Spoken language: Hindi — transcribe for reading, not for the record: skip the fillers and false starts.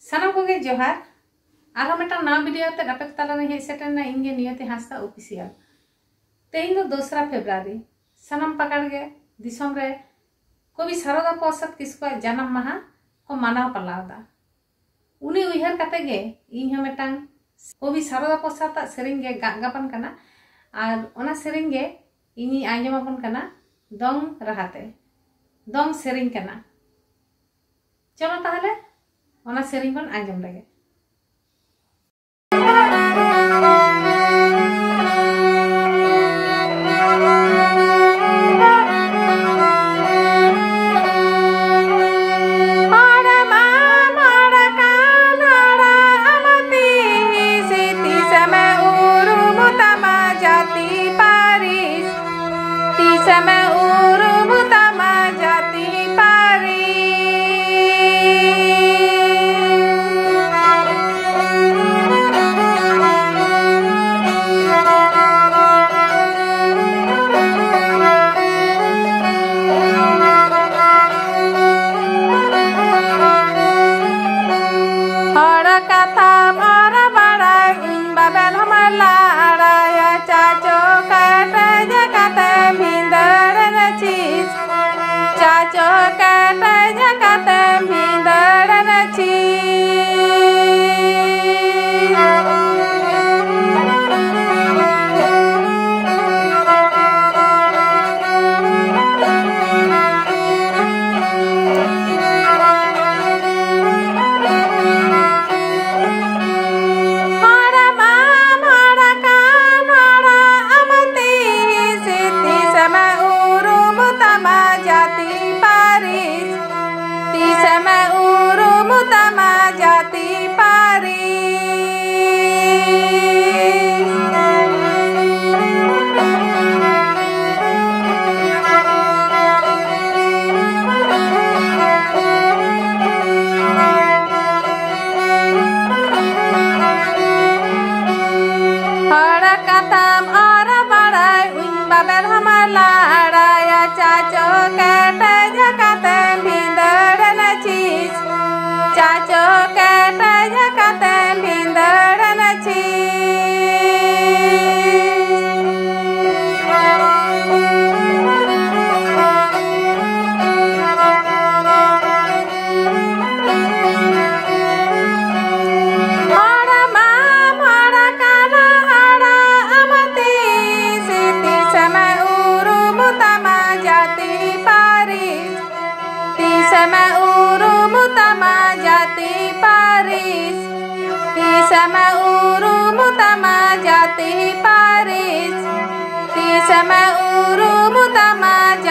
सानाम को गे जोहार आरो मेटा ना वीडियो ते आपे तला ने हे सेटना इंगे नियति हांसदा ऑफिशियल तेइन दो 2 फेब्रुआरी सानाम पकड़ गे दिसम रे कवि शारदा प्रसाद किस्कु जन्म माहा को मानाव पलावदा उनी उइहर कते गे इन ह मेटांग कवि शारदा प्रसाद सेरिंग गे गागापन कना आर ओना सेरिंग गे इनी आंजमापन कना दंग राहाते दंग सेरिंग कना। चलो ताहले ओना सेरिंग बन आंजम लगे। Sama urumu tama